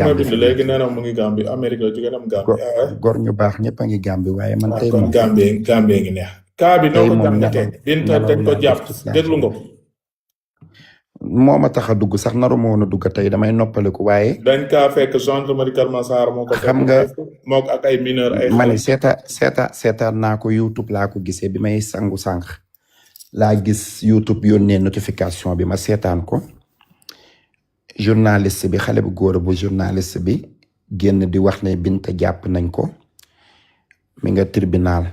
nga Gambie bind fi mu léegi nekk nee nii na mu ngi Gambie Amérique la jógee am Gambie gor ñu baax ñëpp a ngi Gambie waaye man tey kon moom Gambie ngi neex kaa bi noo tey ko moom jàngatee Binta nelaw dañ ko laa def jàpp toute la déglu nga journée ko moo ma tax a dugg sax naru ma woon a dugg tey damay noppaliku waaye dañ kaa fekk gendarmerie Keur Massar moo ko fekk xam nga moo ko ak ay mineur ay ma ne xale seetaan naa ko YouTube laa ko gisee bi may sangu sànq laa gis YouTube yónnee notification bi ma seetaan ko journaliste bi xale bu góor bu journaliste bi génn di wax ne Binta jàpp nañ ko mi nga tribunal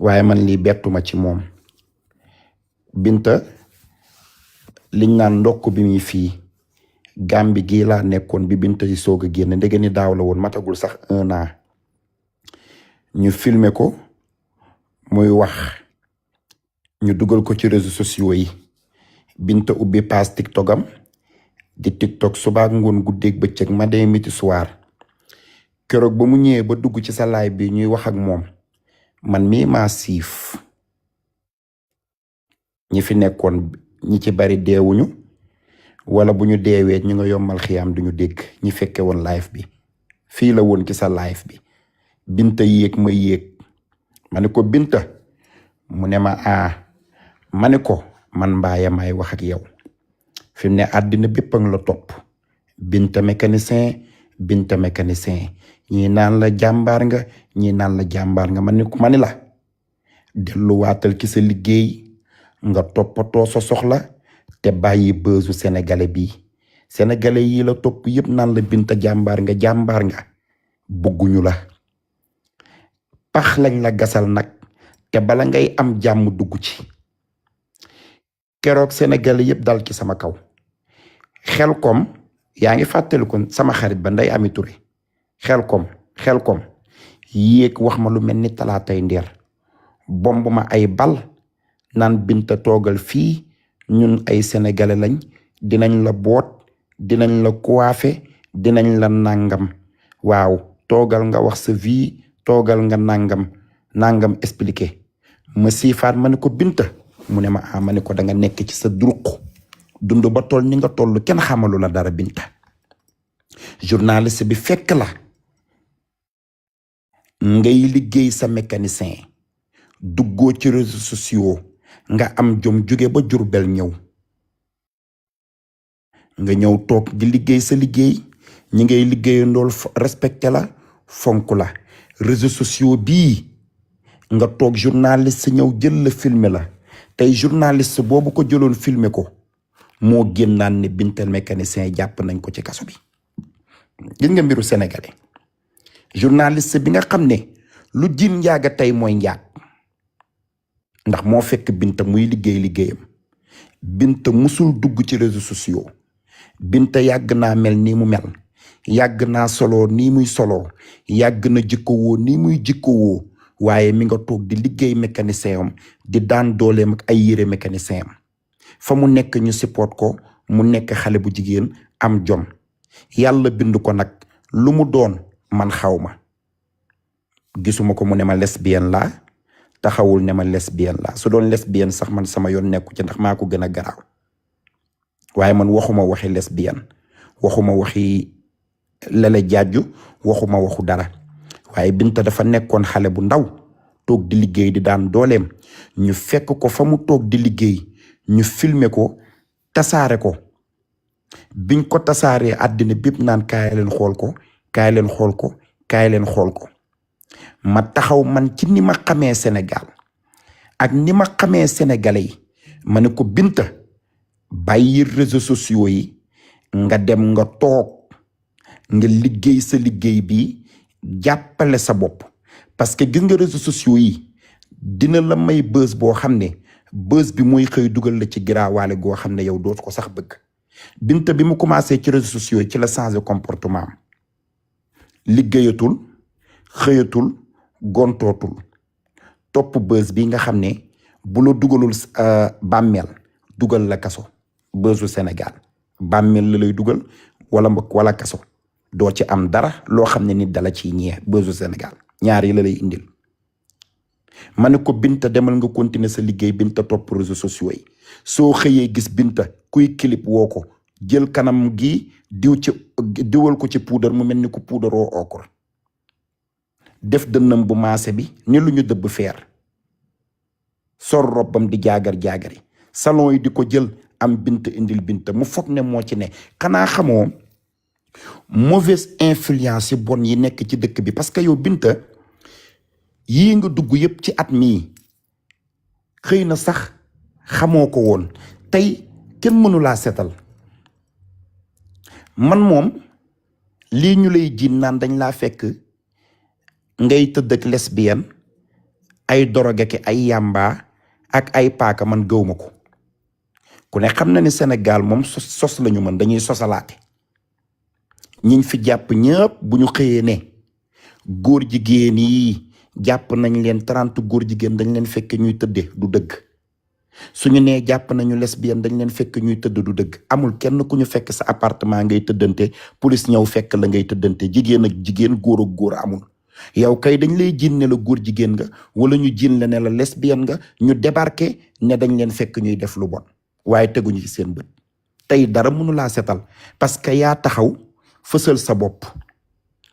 waaye man lii bettuma ci moom Binta liñ naan ndokk bi muy fii Gàmbi gii laa nekkoon bi Binta yi soog a génn ndege ni daaw la woon matagul sax 1 an ñu filmer ko muy wax ñu dugal ko ci réseaux sociaux yi Binta ubbi page TikTok am di TikTok suba ak ngoon guddeeg bëccëg matin midi soir keroog ba mu ñëwee ba dugg ci sa live bi ñuy wax ak moom man mii maa siif ñi fi nekkoon ñi ci bari deewuñu wala bu ñu deewee ñu nga yombal xiyaam duñu dégg ñi fekke woon live bi fii la woon ci sa live bi Binta yéeg ma yéeg ma ne ko Binta mu ne ma ma ne ko man Mbaye may wax ak yow fi mu ne àddina bépp a ngi la topp Binta mécanicien ñii naan la jàmbaar nga ñii naan la jàmbaar nga ma ni la delluwaatal ci sa liggéey nga toppatoo sa soxla te bàyyi bësu sénégalais bi sénégalais yi la topp yëpp naan la Binta jàmbaar nga bëgguñu la pax lañ la gasal nag te bala ngay am jàmm dugg ci keroog sénégalais yëpp dal ci sama kaw Xelkom yaa ngi fàttaliku sama xarit ba Ndeye Amy Touré Xelkom yéeg wax ma lu mel ni talaatay ndeer bomb ma ay bal naan Binta toogal fii ñun ay sénégalais lañ dinañ la boot dinañ la coiffé dinañ la nangam waaw toogal nga wax sa vie toogal nga nangam expliqué ma siifaat ma ne ko Binta mu ne ma ma ne ko da nga nekk ci sa duruq dund ba toll ni nga toll kenn xamalu la dara Binta journaliste bi fekk la ngay liggéey sa mécanicien duggoo ci réseaux sociaux nga am jom jóge ba Jurbel ñëw nga ñëw toog di liggéey sa liggéey ñi ngay liggéeyandool respecté la fonk la réseaux sociaux bii nga toog journaliste ñëw jël la filmer la tey journaliste boobu ko jëloon filmer ko moo génnaan ne Binta mécanicien jàpp nañ ko ci kaso bi gis nga mbiru sénégalais journaliste bi nga xam ne lu jiin njaaga tey mooy njaag ndax moo fekk Binta muy liggéeyam Binta musul dugg ci réseaux sociaux Binta yàgg naa mel nii mu mel yàgg naa solo nii muy solo yàgg na jikkowoo nii muy jikkowoo waaye mi nga toog di liggéey mécanicien am di daan dooleem ak ay yére mécanicien am fa mu nekk ñu support ko mu nekk xale bu jigéen am jom yàlla bind ko nag lu mu doon man xaw ma gisuma ko mu ne ma lesbienne laa taxawul ne ma lesbienne laa su doon lesbienne sax man sama yoon nekku ci ndax maa ko gën a garaaw waaye man waxuma waxi lesbienne waxuma waxi lele jaaju waxuma waxu dara waaye Binta dafa nekkoon xale bu ndaw toog di liggéey di daan dooleem ñu fekk ko fa mu toog di liggéey ñu filmer ko tasaare ko biñ ko tasaaree àddina bépp naan kaay leen xool ko kaay leen xool ko kaay leen xool ko ma taxaw man ci ni ma xamee Sénégal ak ni ma xamee sénégalais yi ma ne ko Binta bàyyi réseaux sociaux yi nga dem nga toog nga liggéey sa liggéey bi jàppale sa bopp parce que gis nga réseaux sociaux yi dina la may bës boo xam ne bës bi mooy xëy dugal la ci giraawaale goo xam ne yow dootu ko sax bëgg Binta bi mu commencé ci réseaux sociaux yi ci la changé comportement am liggéeyatul xëyatul gontootul topp bës bi nga xam ne bu la dugalul bàmmeel dugal la kaso bësu Sénégal bàmmeel la lay dugal wala kaso doo ci am dara loo xam ne nit dala ciy ñee bësu Sénégal ñaar yi la lay indil ma ne ko Binta demal nga continuer sa liggéey Binta topp réseaux sociaux yi soo xëyee gis Binta kuy clip woo ko jël kanam gi diwal ko ci puudar mu mel ni ku puudaroo okra def dënnam bu maase bi ni lu ñu dëbb feer sol robbam di jaagar-jaagari salon yi di ko jël am bint indil bint mu foog ne moo ci ne. xanaa xamoo mauvaise influence yi bon yi nekk ci dëkk bi parce que yow binta yii nga dugg yépp ci at mii xëy na sax xamoo ko woon tey kenn mënulaa setal man moom lii ñu lay jiin naan dañ laa fekk ngay tëdd ak lesbienne ay doroge ki ay yàmba ak ay paaka man gëwma ko ku ne xam na ni Sénégal moom sos lañu mën dañuy sosalaate ñiñ fi jàpp ñëpp bu ñu xëyee ne góor jigéen yi jàpp nañ leen 30 góor jigéen dañ leen fekk ñuy tëdde du dëgg suñu nee jàpp nañu lesbienne dañ leen fekk ñuy tëdd du dëgg amul kenn ku ñu fekk sa appartement ngay tëddante police ñëw fekk la ngay tëddante jigéen ak jigéen góor ak góor amul yow kay dañ lay jiin ne la góor jigéen nga wala ñu jiin la ne la lesbienne nga ñu débarqué ne dañ leen fekk ñuy def lu bon waaye teguñu ci seen bët tey dara mënu laa setal parce que yaa taxaw fësal sa bopp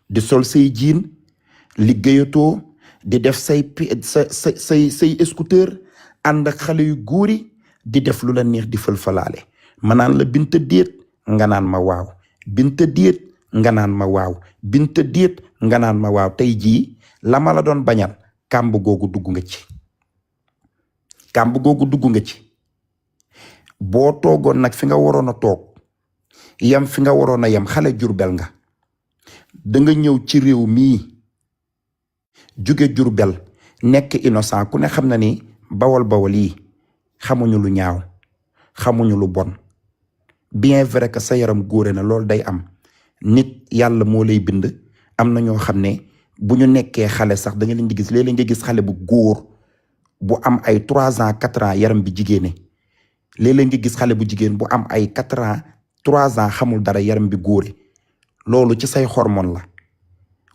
di sol say jiin liggéeyatoo di def say scooter ànd ak xale yu góor yi di def lu la neex di fël-falaale ma naan la binta déet nga naan ma waaw binta déet nga naan ma waaw binta déet nga naan ma waaw tey jii la ma la doon bañal kàmb googu dugg nga ci kàmb googu dugg nga ci boo toogoon nag fi nga waroon a toog yam fi nga waroon a yam xale Jurbel nga danga ñëw ci réew mii jóge Jurbel nekk innocent ku ne xam na ni bawal yi xamuñu lu ñaaw xamuñu lu bon bien vrai que sa yaram góore na loolu day am nit yàlla moo lay bind am na ñoo xam ne bu ñu nekkee xale sax da nga leen di gis léeg-léeg nga gis xale bu góor bu am ay 3 ans 4 ans yaram bi jigéene léeg-léeg nga gis xale bu jigéen bu am ay 4 ans 3 ans xamul dara yaram bi góore loolu ci say hormone la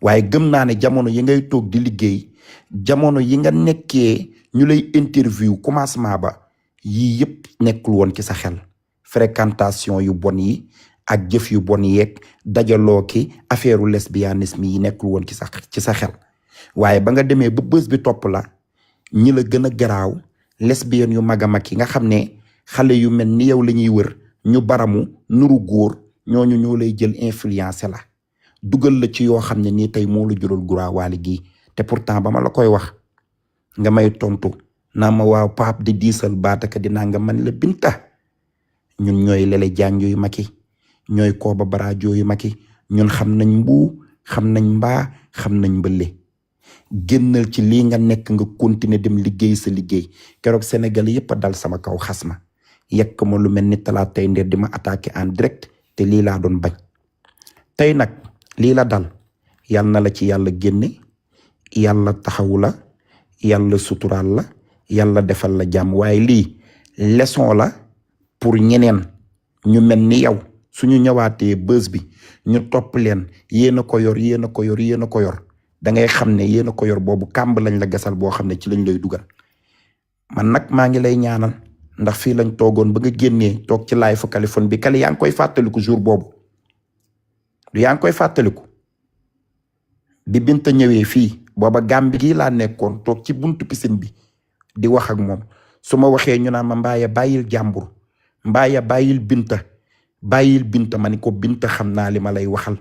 waaye gëm naa ne jamono yi ngay toog di liggéey jamono yi nga nekkee ñu lay interview commencement ba yii yëpp nekkul woon ci sa xel fréquentation yu bon yi ak jëf yu bon yeeg dajaloo ki affaireu lesbianisme yi nekkul woon ci sa xel waaye ba nga demee ba bés bi topp la ñi la gën a garaaw lesbienne yu mag a mag yi nga xam ne xale yu mel ni yow la ñuy wër ñu baramu nuru góor ñooñu ñoo lay jël influencé la dugal la ci yoo xam ne nii tey moo la jural guraawaali gii te pourtant ba ma la koy wax nga may tontu naa ma waaw paap di diisal baataka dinaa nga man la binta ñun ñooy lele jànjo yu maki ñooy kooba baraajo yu maki ñun xam nañ mbuu xam nañ mbaa xam nañ mbëlle génnal ci lii nga nekk nga continuer dem liggéey sa liggéey keroog Sénégal yépp a dal sama kaw xas ma yekk ma lu mel ni talaatay ndeer di ma attaqué en direct te lii laa doon bañ tey nag lii la dal yàlla na la ci yàlla génne yàlla taxawu la yàlla suturaal la yàlla defal la jàmm waaye lii leçon la pour ñeneen ñu mel ni yow suñu ñëwaatee bës bi ñu topp leen yéen a ko yor yéen a ko yor yéen a ko yor da ngay xam ne yéen a ko yor boobu kàmb lañ la gasal boo xam ne ci lañ lay dugal man nag maa ngi lay ñaanal ndax fii lañ toogoon ba nga génnee toog ci live Kaliphone bi Kali yaa ngi koy fàttaliku jour boobu du yaa ngi koy fàttaliku bi Binta ñëwee fii booba Gàmbi gii laa nekkoon toog ci buntu piscine bi di wax ak moom su ma waxee ñu naan ma mbaaya bàyyil jàmbur mbaaya bàyyil binta ma ni ko binta xam naa li ma lay waxal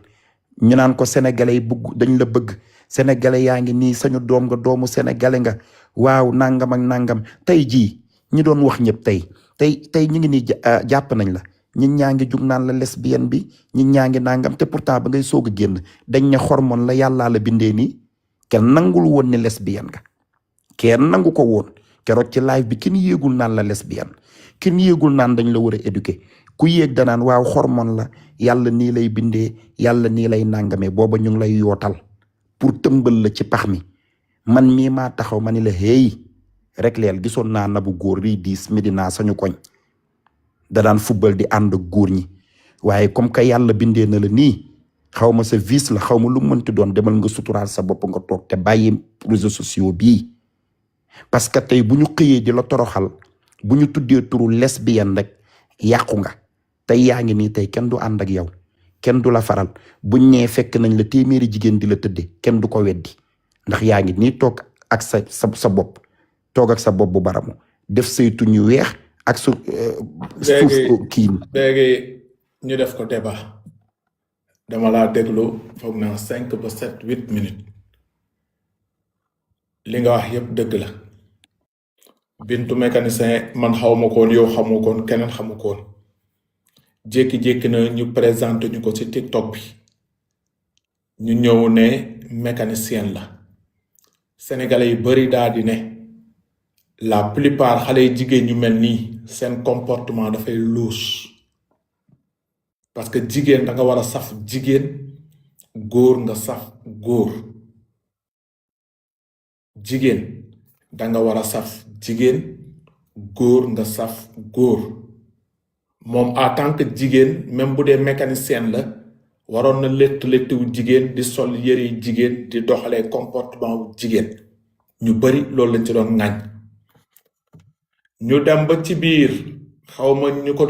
ñu naan ko sénégalais yi bëgg dañ la bëgg sénégalais yaa ngi nii sañu doom nga doomu sénégalais nga waaw nangam ak nangam tey jii ñi doon wax ñëpp tey ñu ngi nii jàpp nañ la ñin ñaa ngi jug naan la lesbienne bi ñin ñaa ngi nangam te pourtant ba ngay soog a génn dañ ne hormone la yàllaa la bindee nii kenn nangul woon ne lesbienne nga kenn nangu ko woon keroog ci live bi kenn yéegul naan la lesbienne kenn yéegul naan dañ la war a éduquer ku yéeg danaan waaw hormone la yàlla nii lay bindee yàlla nii lay nangamee booba ñu ngi lay yootal pour tëmbal la ci pax mi man mii maa taxaw ma ni la hey rek leel gisoon naa na bu góor rii diis Medina sañu koñ da daan football di ànd góor ñi waaye comme que yàlla bindee na la nii xaw ma sa vice la xaw ma lu mënti doon demal nga suturaal sa bopp nga toog te bàyyi réseaux sociaux bii parce que tey bu ñu xëyee di la toroxal bu ñu tuddee turu lesbienne rek yàqu nga tey yaa ngi nii tey kenn du ànd ak yow kenn du la faral buñ nee fekk nañ la téeméeri jigéen di la tëdde kenn du ko weddi ndax yaa ngi nii toog ak sa bopp toog ak sa bopp bu baramu def say tuñ yu weex ak suuf kii léegi ñu def ko débat dama laa déglu foog naa 5 ba 7 8 minutes li nga wax yépp dëgg la Bintu mécanicien man xawma koon yow xamu koon keneen xamu koon jékki-jékki na ñu présenté ñu ko ci TikTok bi ñu ñëw ne mécanicien la sénégalais yu bari daal di ne la plupart xale yi jigéen ñu mel nii seen comportement dafay louche parce que jigéen da nga war a saf jigéen góor nga saf góor jigéen da nga war a saf jigéen góor nga saf góor moom en tant que jigéen même bu dee mécanicien la waroon na léttu jigéen di sol yëre jigéen di doxalee comportement wu jigéen ñu bari loolu lañ ci doon ŋàññ ñu dem ba ci biir xawma ñu ko